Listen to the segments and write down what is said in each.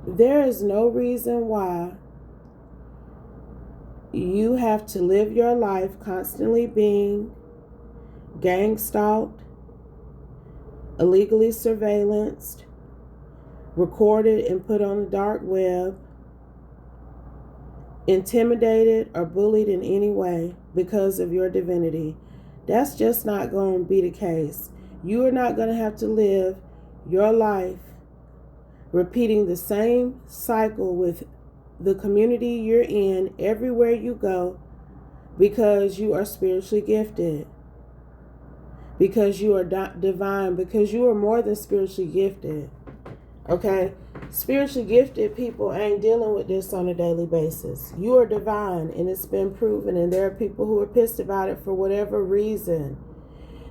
There is no reason why you have to live your life constantly being gang stalked, illegally surveillanced, recorded and put on the dark web, intimidated or bullied in any way because of your divinity. That's just not going to be the case. You are not going to have to live your life repeating the same cycle with the community you're in everywhere you go, because you are spiritually gifted, because you are divine, because you are more than spiritually gifted. Okay? Spiritually gifted people ain't dealing with this on a daily basis. You are divine, and it's been proven, and there are people who are pissed about it for whatever reason.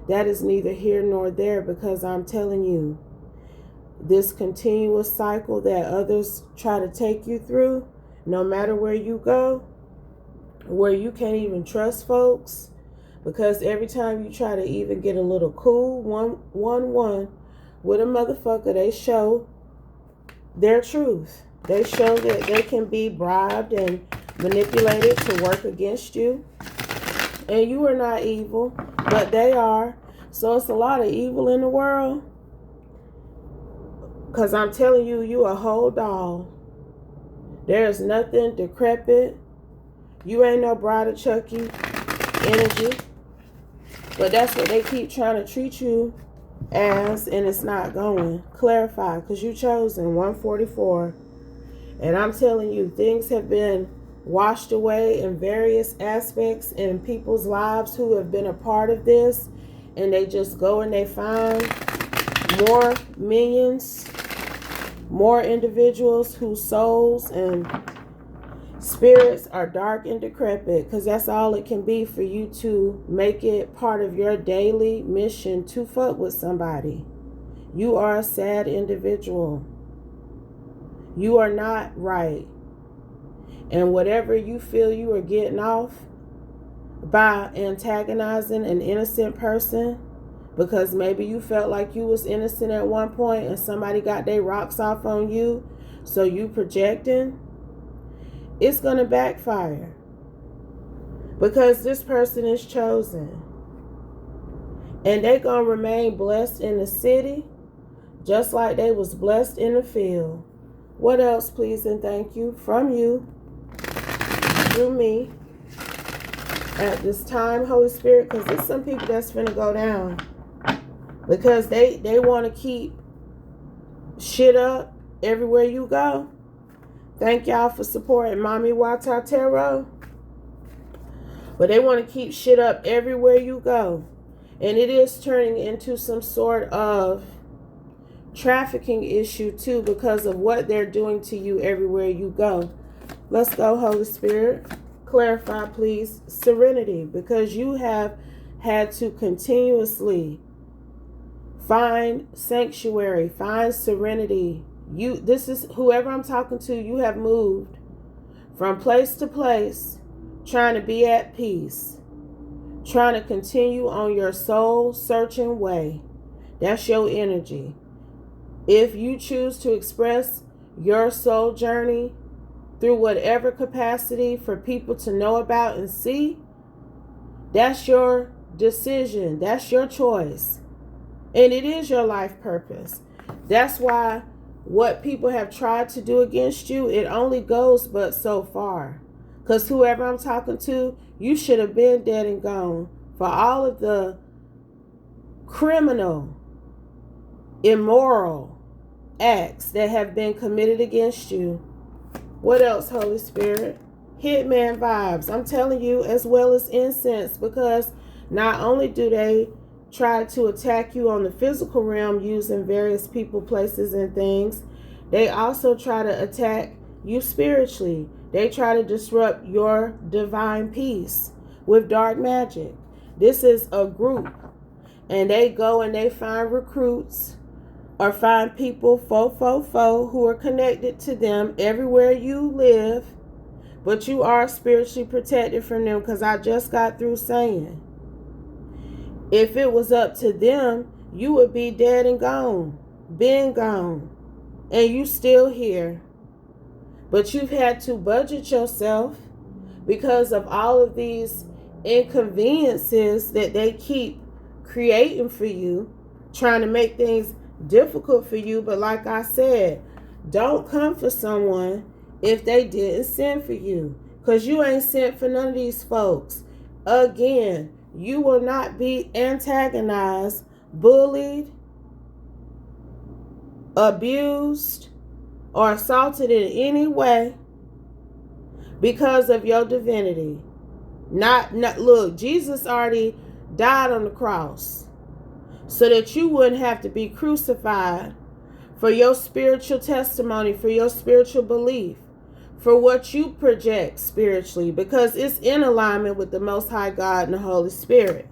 That is neither here nor there, because I'm telling you, this continuous cycle that others try to take you through, no matter where you go, where you can't even trust folks, because every time you try to even get a little cool one with a motherfucker, they show their truth. They show that they can be bribed and manipulated to work against you. And you are not evil, but they are. So it's a lot of evil in the world. Because I'm telling you, you a whole doll. There's nothing decrepit. You ain't no Bride of Chucky energy. But that's what they keep trying to treat you as, and it's not going. Clarify, because you chosen 144. And I'm telling you, things have been washed away in various aspects in people's lives who have been a part of this. And they just go and they find more minions, more individuals whose souls and spirits are dark and decrepit, because that's all it can be for you to make it part of your daily mission to fuck with somebody. You are a sad individual. You are not right. And whatever you feel you are getting off by antagonizing an innocent person, because maybe you felt like you was innocent at one point and somebody got their rocks off on you, so you projecting, it's going to backfire, because this person is chosen, and they going to remain blessed in the city just like they was blessed in the field. What else, please and thank you, from you through me at this time, Holy Spirit, because there's some people that's finna go down, because they want to keep shit up everywhere you go. Thank y'all for supporting Mami Wata Tarot. But they want to keep shit up everywhere you go. And it is turning into some sort of trafficking issue too, because of what they're doing to you everywhere you go. Let's go, Holy Spirit. Clarify, please. Serenity, because you have had to continuously find sanctuary, find serenity. This is whoever I'm talking to, you have moved from place to place, trying to be at peace, trying to continue on your soul searching way. That's your energy. If you choose to express your soul journey through whatever capacity for people to know about and see, that's your decision. That's your choice. And it is your life purpose. That's why what people have tried to do against you, it only goes but so far. Because whoever I'm talking to, you should have been dead and gone for all of the criminal, immoral acts that have been committed against you. What else, Holy Spirit? Hitman vibes, I'm telling you, as well as incense, because not only do they try to attack you on the physical realm using various people, places, and things, they also try to attack you spiritually. They try to disrupt your divine peace with dark magic. This is a group, and they go and they find recruits or find people who are connected to them everywhere you live, but you are spiritually protected from them, because I just got through saying, if it was up to them, you would be dead and gone, been gone, and you still here. But you've had to budget yourself because of all of these inconveniences that they keep creating for you, trying to make things difficult for you. But like I said, don't come for someone if they didn't send for you, because you ain't sent for none of these folks. Again, you will not be antagonized, bullied, abused, or assaulted in any way because of your divinity. Not look, Jesus already died on the cross so that you wouldn't have to be crucified for your spiritual testimony, for your spiritual belief, for what you project spiritually, because it's in alignment with the Most High God and the Holy Spirit.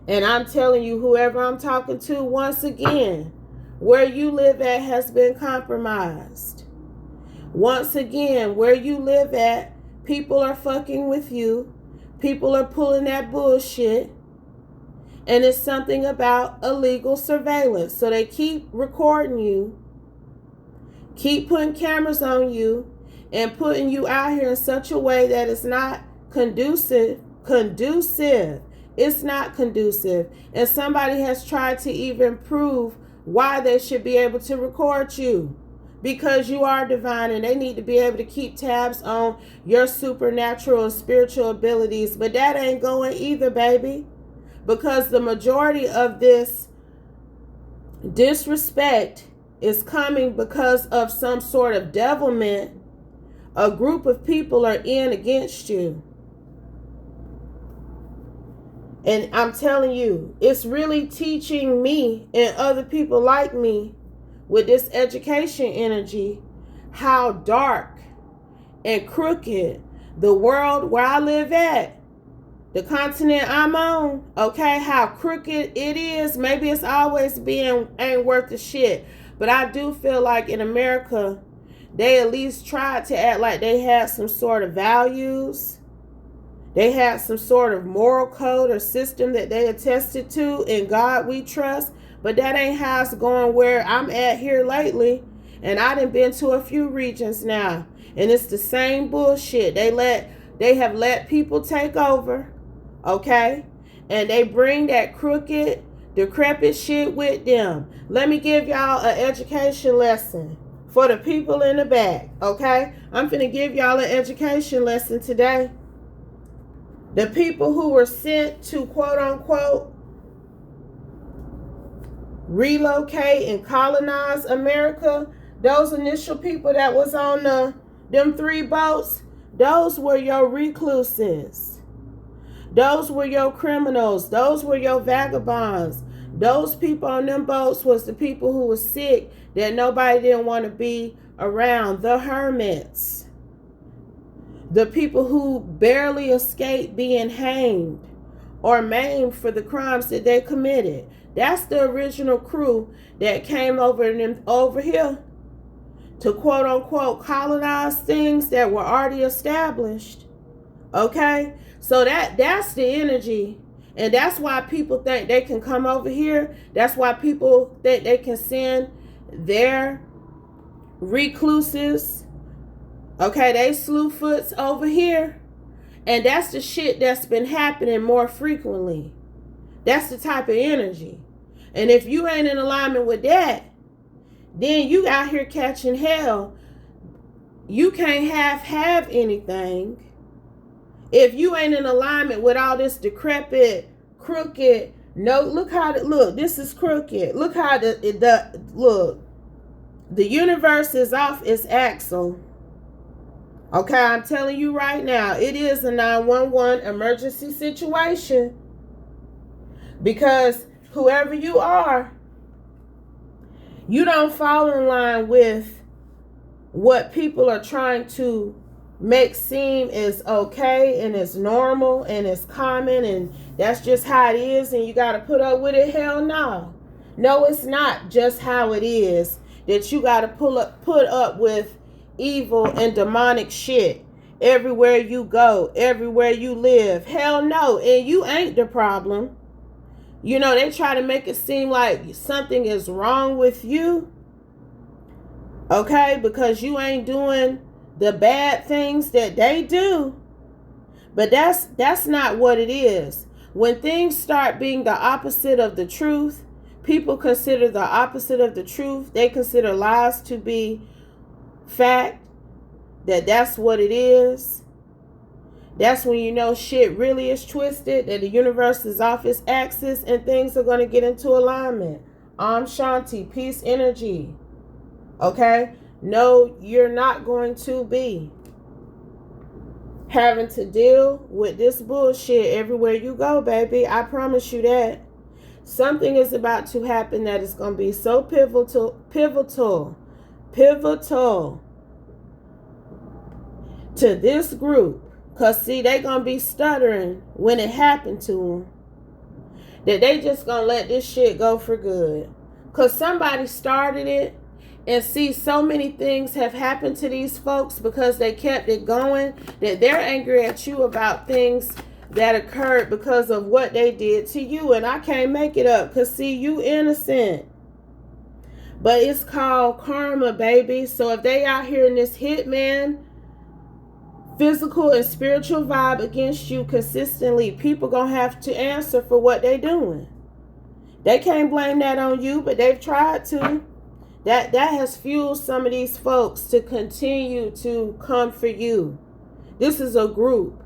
And I'm telling you, whoever I'm talking to, once again, where you live at has been compromised. Once again, where you live at, people are fucking with you. People are pulling that bullshit. And it's something about illegal surveillance. So they keep recording you, keep putting cameras on you, and putting you out here in such a way that it's not conducive. It's not conducive. And somebody has tried to even prove why they should be able to record you. Because you are divine, and they need to be able to keep tabs on your supernatural and spiritual abilities. But that ain't going either, baby. Because the majority of this disrespect is coming because of some sort of devilment a group of people are in against you. And I'm telling you, it's really teaching me and other people like me with this education energy how dark and crooked the world where I live at, the continent I'm on, okay, how crooked it is. Maybe it's always been ain't worth the shit, but I do feel like in America, they at least tried to act like they had some sort of values. They had some sort of moral code or system that they attested to. In God we trust. But that ain't how it's going where I'm at here lately. And I done been to a few regions now. And it's the same bullshit. They have let people take over. Okay? And they bring that crooked, decrepit shit with them. Let me give y'all an education lesson for the people in the back. Okay? I'm finna give y'all an education lesson today. The people who were sent to quote unquote relocate and colonize America, those initial people that was on them 3 boats, those were your recluses. Those were your criminals. Those were your vagabonds. Those people on them boats was the people who was sick that nobody didn't want to be around. The hermits. The people who barely escaped being hanged or maimed for the crimes that they committed. That's the original crew that came over here to quote unquote colonize things that were already established. Okay? So that's the energy. And that's why people think they can come over here. That's why people think they can send their recluses. Okay, they slew foots over here. And that's the shit that's been happening more frequently. That's the type of energy. And if you ain't in alignment with that, then you out here catching hell. You can't have anything if you ain't in alignment with all this decrepit, crooked. No, look how this is crooked. Look how look. The universe is off its axle. Okay, I'm telling you right now, it is a 911 emergency situation. Because whoever you are, you don't fall in line with what people are trying to make seem as okay and as normal and as common, and that's just how it is and you got to put up with it. Hell no. No, it's not just how it is that you got to put up with evil and demonic shit everywhere you go, everywhere you live. Hell no. And you ain't the problem. You know, they try to make it seem like something is wrong with you. Okay? Because you ain't doing the bad things that they do. But that's not what it is. When things start being the opposite of the truth, people consider the opposite of the truth. They consider lies to be fact, that's what it is. That's when you know shit really is twisted, that the universe is off its axis and things are going to get into alignment. Shanti, peace energy. Okay? No, you're not going to be having to deal with this bullshit everywhere you go, baby. I promise you that. Something is about to happen that is going to be so pivotal to this group. Because, see, they going to be stuttering when it happened to them. That they just going to let this shit go for good. Because somebody started it. And see, so many things have happened to these folks because they kept it going. That they're angry at you about things that occurred because of what they did to you. And I can't make it up. Because, see, you innocent. But it's called karma, baby. So if they out here in this hitman physical and spiritual vibe against you consistently, people gonna have to answer for what they doing. They can't blame that on you, but they've tried to. That has fueled some of these folks to continue to come for you. This is a group.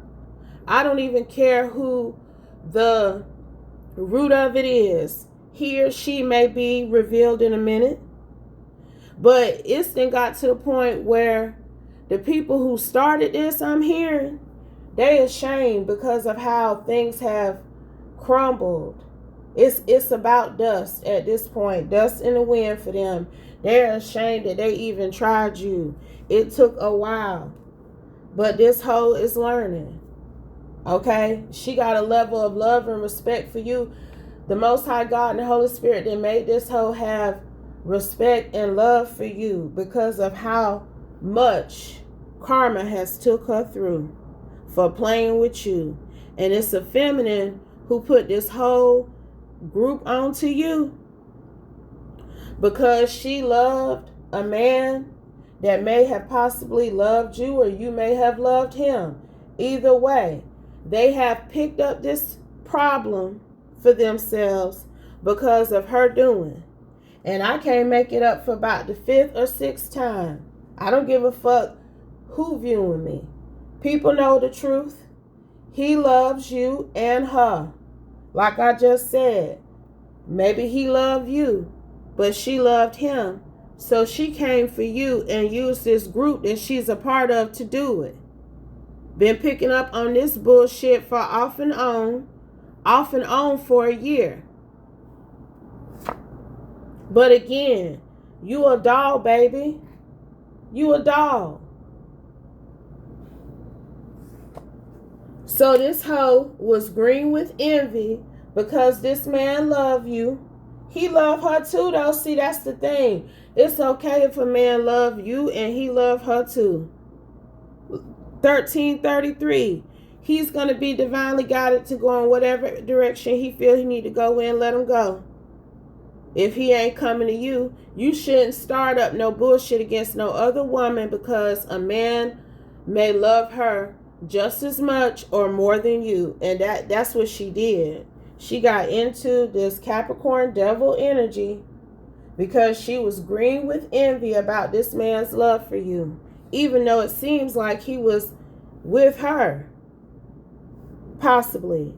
I don't even care who the root of it is. He or she may be revealed in a minute. But it's then got to the point where the people who started this, I'm hearing, they ashamed because of how things have crumbled. It's about dust at this point. Dust in the wind for them. They're ashamed that they even tried you. It took a while. But this hoe is learning. Okay? She got a level of love and respect for you. The Most High God and the Holy Spirit that made this hoe have respect and love for you because of how much karma has took her through for playing with you. And it's a feminine who put this whole group onto you because she loved a man that may have possibly loved you, or you may have loved him. Either way, they have picked up this problem for themselves because of her doing. And I can't make it up for about the 5th or 6th time. I don't give a fuck who viewing me. People know the truth. He loves you and her. Like I just said, maybe he loved you, but she loved him. So she came for you and used this group that she's a part of to do it. Been picking up on this bullshit for off and on for a year. But again, you a doll, baby. You a doll. So this hoe was green with envy because this man loved you. He loved her too, though. See, that's the thing. It's okay if a man love you and he love her too. 1333. He's going to be divinely guided to go in whatever direction he feel he need to go in. Let him go. If he ain't coming to you, you shouldn't start up no bullshit against no other woman because a man may love her just as much or more than you. And that's what she did. She got into this Capricorn devil energy because she was green with envy about this man's love for you, even though it seems like he was with her. Possibly.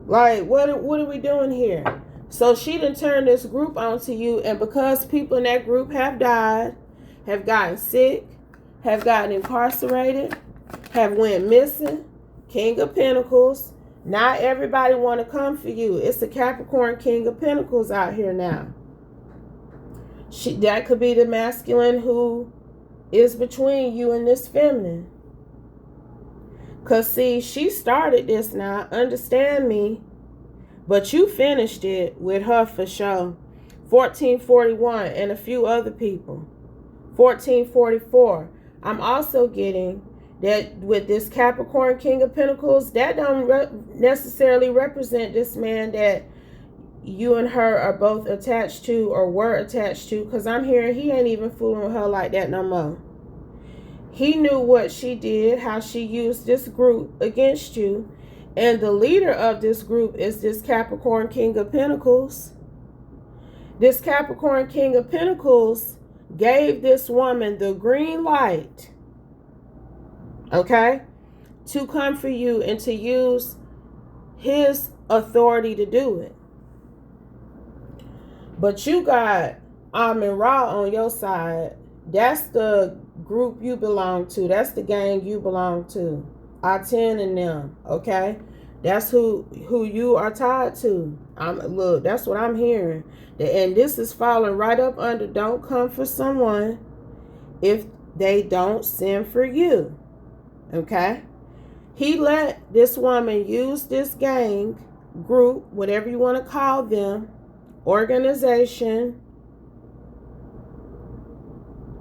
Like, what are we doing here? So she done turned this group onto you, and because people in that group have died, have gotten sick, have gotten incarcerated, have went missing, King of Pentacles, not everybody want to come for you. It's the Capricorn King of Pentacles out here now. That could be the masculine who is between you and this feminine. Because, see, she started this now. Understand me. But you finished it with her for sure. 1441 and a few other people. 1444. I'm also getting that with this Capricorn King of Pentacles, that don't necessarily represent this man that you and her are both attached to or were attached to. Because I'm hearing he ain't even fooling with her like that no more. He knew what she did, how she used this group against you. And the leader of this group is this Capricorn King of Pentacles. This Capricorn King of Pentacles gave this woman the green light, okay, to come for you and to use his authority to do it. But you got Amun Ra on your side. That's the group you belong to. That's the gang you belong to. I-10 and them, okay? That's who you are tied to. Look, that's what I'm hearing. And this is falling right up under don't come for someone if they don't send for you, okay? He let this woman use this gang, group, whatever you want to call them, organization,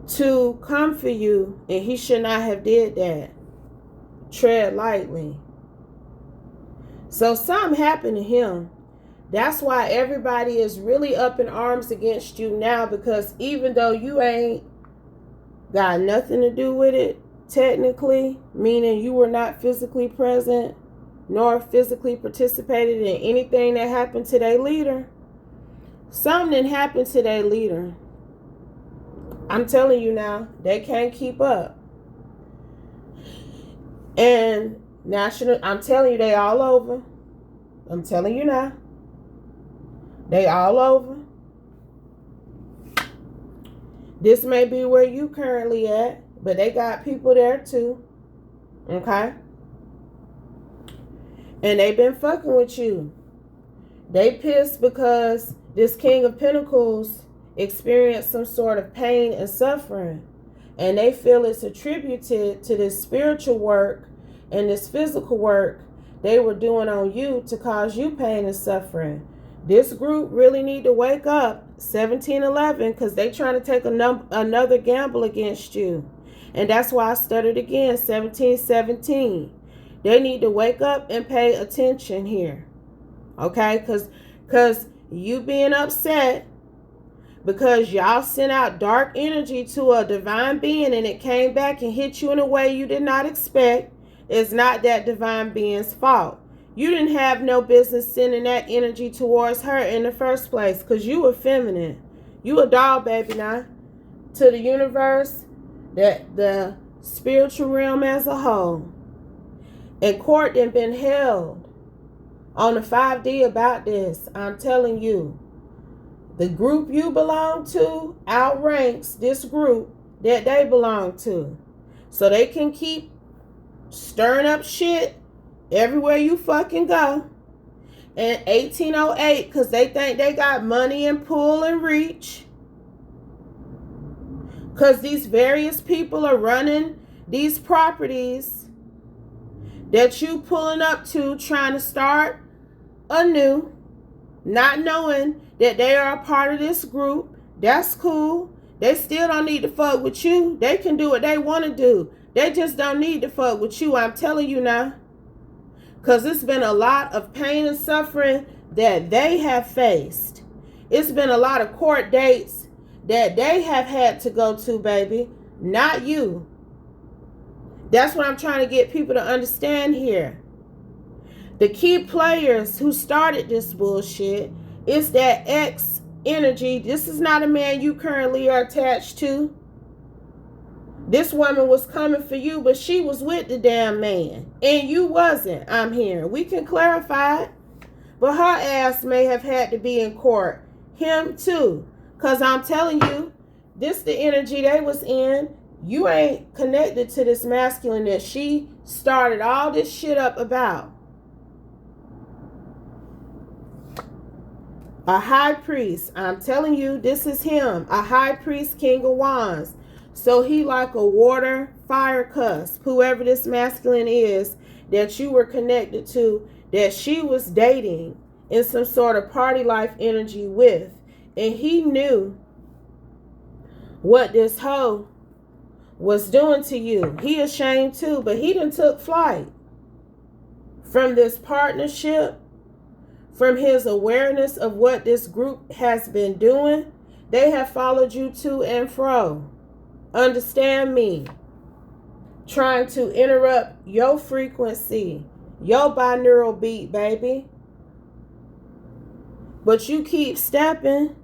to come for you, and he should not have did that. Tread lightly. So something happened to him. That's why everybody is really up in arms against you now, because even though you ain't got nothing to do with it, technically, meaning you were not physically present nor physically participated in anything that happened to their leader, something happened to their leader. I'm telling you now, they can't keep up. And national, I'm telling you, they all over. I'm telling you now, they all over. This may be where you currently at, but they got people there too, okay? And they been fucking with you. They pissed because this King of Pentacles experienced some sort of pain and suffering, and they feel it's attributed to this spiritual work and this physical work they were doing on you to cause you pain and suffering. This group really need to wake up, 1711, because they trying to take another gamble against you. And that's why I stuttered again, 1717. They need to wake up and pay attention here, okay? Because you being upset because y'all sent out dark energy to a divine being and it came back and hit you in a way you did not expect, is not that divine being's fault. You didn't have no business sending that energy towards her in the first place, because you were feminine. You a doll, baby, now. To the universe, that the spiritual realm as a whole. And court done been held on the 5D about this. I'm telling you. The group you belong to outranks this group that they belong to. So they can keep stirring up shit everywhere you fucking go. And 1808, because they think they got money and pull and reach. Because these various people are running these properties that you pulling up to, trying to start anew, not knowing that they are a part of this group. That's cool. They still don't need to fuck with you. They can do what they want to do. They just don't need to fuck with you. I'm telling you now. Because it's been a lot of pain and suffering that they have faced. It's been a lot of court dates that they have had to go to, baby. Not you. That's what I'm trying to get people to understand here. The key players who started this bullshit is that X energy. This is not a man you currently are attached to. This woman was coming for you, but she was with the damn man. And you wasn't, I'm hearing. We can clarify it. But her ass may have had to be in court. Him too. Because I'm telling you, this the energy they was in. You ain't connected to this masculine that she started all this shit up about. A high priest. I'm telling you, this is him. A high priest, King of Wands. So he like a water fire cusp. Whoever this masculine is that you were connected to, that she was dating in some sort of party life energy with. And he knew what this hoe was doing to you. He ashamed too, but he done took flight from this partnership, from his awareness of what this group has been doing. They have followed you to and fro. Understand me. trying to interrupt your frequency, your binaural beat, baby. But you keep stepping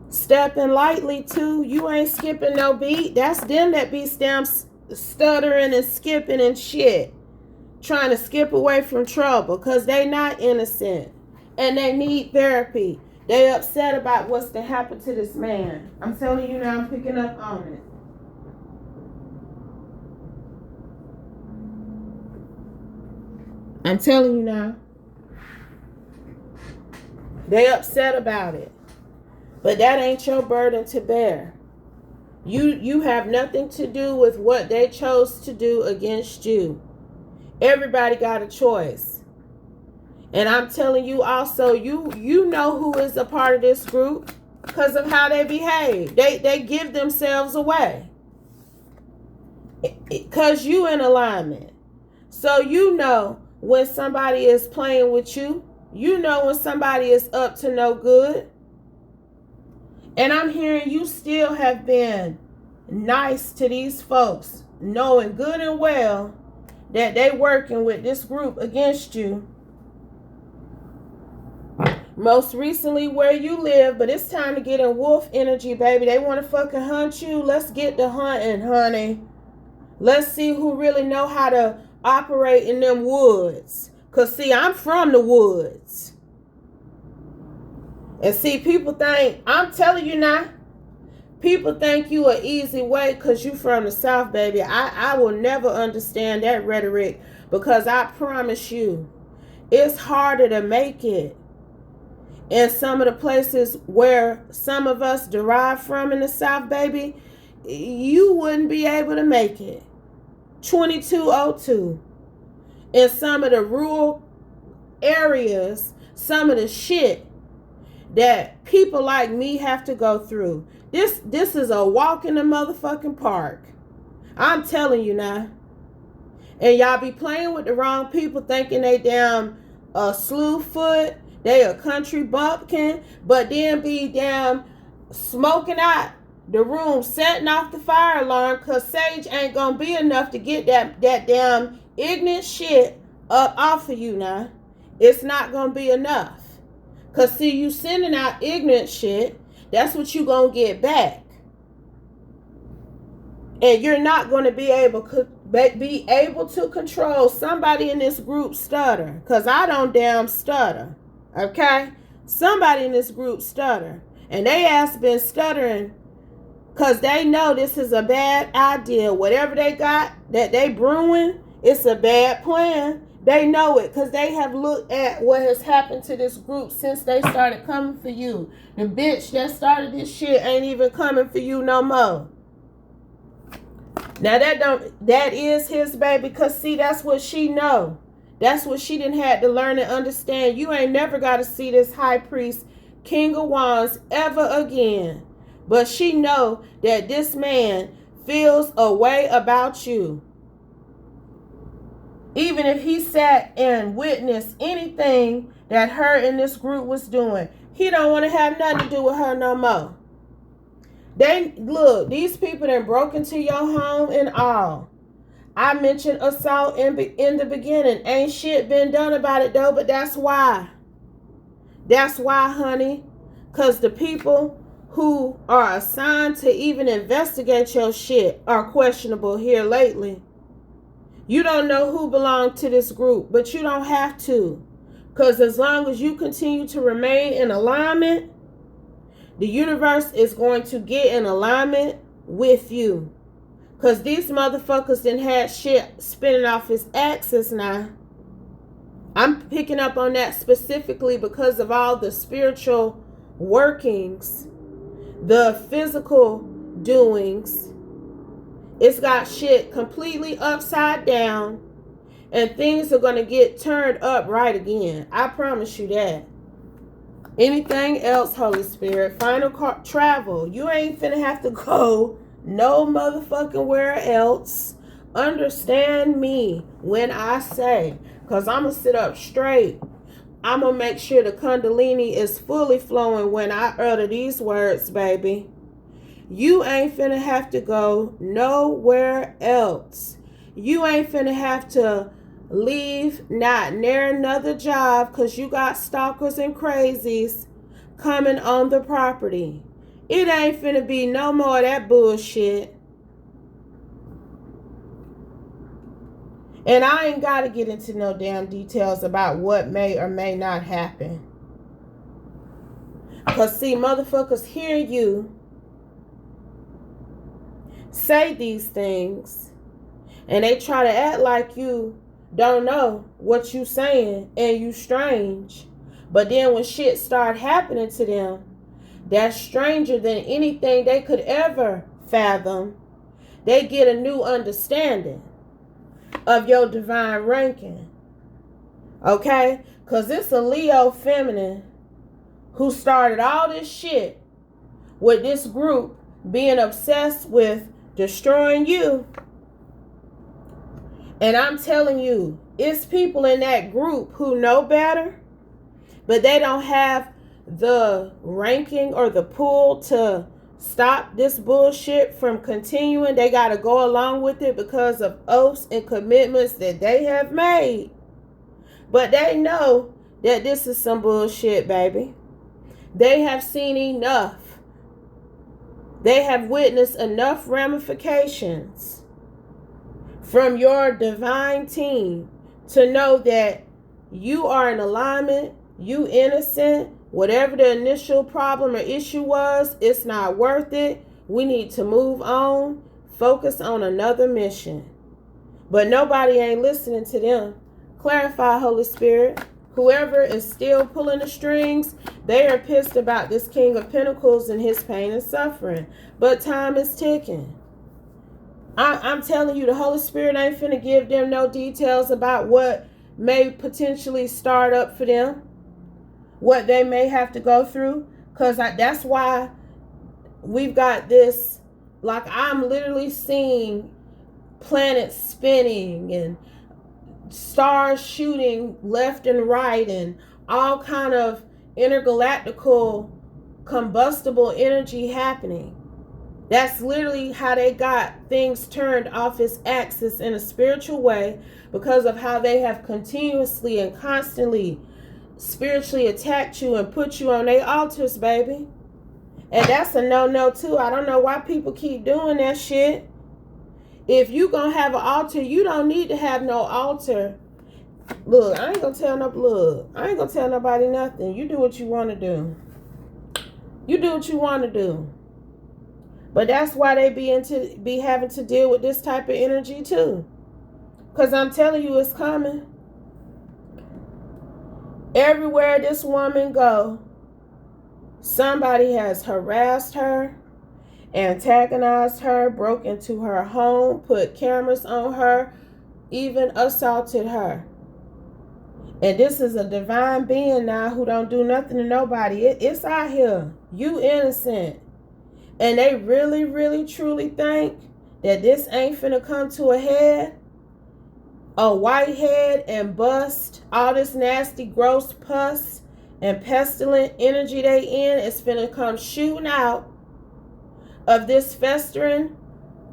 lightly too. You ain't skipping no beat. That's them that be stuttering and skipping and shit, trying to skip away from trouble, because they not innocent and they need therapy. They upset about what's to happen to this man. I'm telling you now, I'm picking up on it. I'm telling you now. They upset about it. But that ain't your burden to bear. You have nothing to do with what they chose to do against you. Everybody got a choice. And I'm telling you also, you know who is a part of this group because of how they behave. They give themselves away. Because you in alignment. So you know when somebody is playing with you. You know when somebody is up to no good. And I'm hearing you still have been nice to these folks, knowing good and well that they working with this group against you. Most recently where you live, but it's time to get in wolf energy, baby. They want to fucking hunt you. Let's get to hunting, honey. Let's see who really know how to operate in them woods. Because, see, I'm from the woods. And see, people think, I'm telling you now, people think you an easy way because you from the South, baby. I will never understand that rhetoric, because I promise you, it's harder to make it in some of the places where some of us derive from in the South, baby. You wouldn't be able to make it. 2202. In some of the rural areas, some of the shit that people like me have to go through. This is a walk in the motherfucking park. I'm telling you now. And y'all be playing with the wrong people, thinking they damn slew foot, they a country bumpkin, but then be damn smoking out the room, setting off the fire alarm, because sage ain't gonna be enough to get that damn ignorant shit up off of you now. It's not gonna be enough. Because, see, you sending out ignorant shit, that's what you going to get back. And you're not going to be able to control somebody in this group stutter. Because I don't damn stutter. Okay? Somebody in this group stutter. And they ass been stuttering because they know this is a bad idea. Whatever they got that they brewing, it's a bad plan. They know it because they have looked at what has happened to this group since they started coming for you. The bitch that started this shit ain't even coming for you no more. Now that is his baby, because see, that's what she know. That's what she didn't have to learn and understand. You ain't never got to see this high priest, King of Wands, ever again. But she know that this man feels a way about you. Even if he sat and witnessed anything that her and this group was doing, he don't want to have nothing to do with her no more. These people that broke into your home and all. I mentioned assault in the beginning. Ain't shit been done about it though, but that's why. That's why, honey. Because the people who are assigned to even investigate your shit are questionable here lately. You don't know who belonged to this group, but you don't have to. Because as long as you continue to remain in alignment, the universe is going to get in alignment with you. Because these motherfuckers done had shit spinning off his axis now. I'm picking up on that specifically because of all the spiritual workings, the physical doings. It's got shit completely upside down, and things are going to get turned up right again. I promise you that. Anything else, Holy Spirit? Final travel. You ain't finna have to go no motherfucking where else. Understand me when I say, because I'm going to sit up straight. I'm going to make sure the Kundalini is fully flowing when I utter these words, baby. You ain't finna have to go nowhere else. You ain't finna have to leave not near another job because you got stalkers and crazies coming on the property. It ain't finna be no more of that bullshit. And I ain't got to get into no damn details about what may or may not happen. Because, see, motherfuckers hear you say these things, and they try to act like you don't know what you saying and you strange. But then when shit start happening to them, that's stranger than anything they could ever fathom. They get a new understanding of your divine ranking. Okay? Because it's a Leo feminine who started all this shit with this group being obsessed with destroying you. And I'm telling you, it's people in that group who know better, but they don't have the ranking or the pull to stop this bullshit from continuing. They got to go along with it because of oaths and commitments that they have made. But they know that this is some bullshit, baby. They have seen enough. They have witnessed enough ramifications from your divine team to know that you are in alignment, you innocent. Whatever the initial problem or issue was, it's not worth it. We need to move on, focus on another mission. But nobody ain't listening to them. Clarify, Holy Spirit. Whoever is still pulling the strings, they are pissed about this King of Pentacles and his pain and suffering. But time is ticking. I'm telling you, the Holy Spirit ain't finna give them no details about what may potentially start up for them, what they may have to go through, because that's why we've got this, like I'm literally seeing planets spinning and stars shooting left and right and all kind of intergalactical combustible energy happening. That's literally how they got things turned off its axis in a spiritual way, because of how they have continuously and constantly spiritually attacked you and put you on their altars, baby. And that's a no-no too. I don't know why people keep doing that shit. If you gonna have an altar, you don't need to have no altar. Look, I ain't gonna tell nobody nothing. You do what you want to do. You do what you want to do. But that's why they be having to deal with this type of energy too. Because I'm telling you, it's coming. Everywhere this woman go, somebody has harassed her, antagonized her, broke into her home, put cameras on her, even assaulted her. And this is a divine being now who don't do nothing to nobody. It's out here. You innocent. And they really, really, truly think that this ain't finna come to a head, a white head, and bust all this nasty, gross pus and pestilent energy they in. It's finna come shooting out of this festering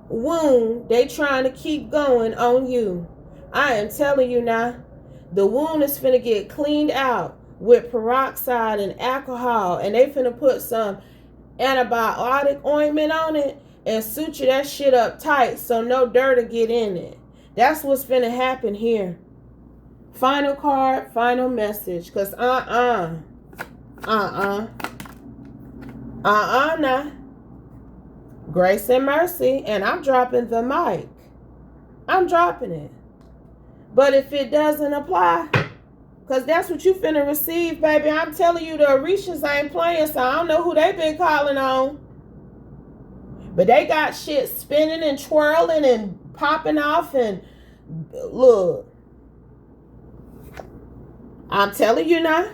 wound they trying to keep going on you. I am telling you now, the wound is finna get cleaned out with peroxide and alcohol, and they finna put some antibiotic ointment on it and suture that shit up tight so no dirt will get in it. That's what's finna happen here. Final card, final message. Because nah. Grace and mercy. And I'm dropping the mic. I'm dropping it. But if it doesn't apply, because that's what you finna receive, baby. I'm telling you, the Orishas ain't playing, so I don't know who they been calling on. But they got shit spinning and twirling and popping off, and look. I'm telling you now.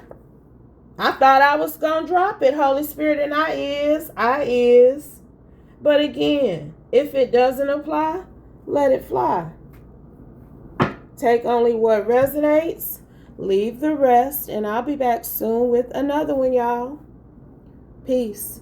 I thought I was gonna drop it, Holy Spirit, and I is. But again, if it doesn't apply, let it fly. Take only what resonates. Leave the rest, and I'll be back soon with another one, y'all. Peace.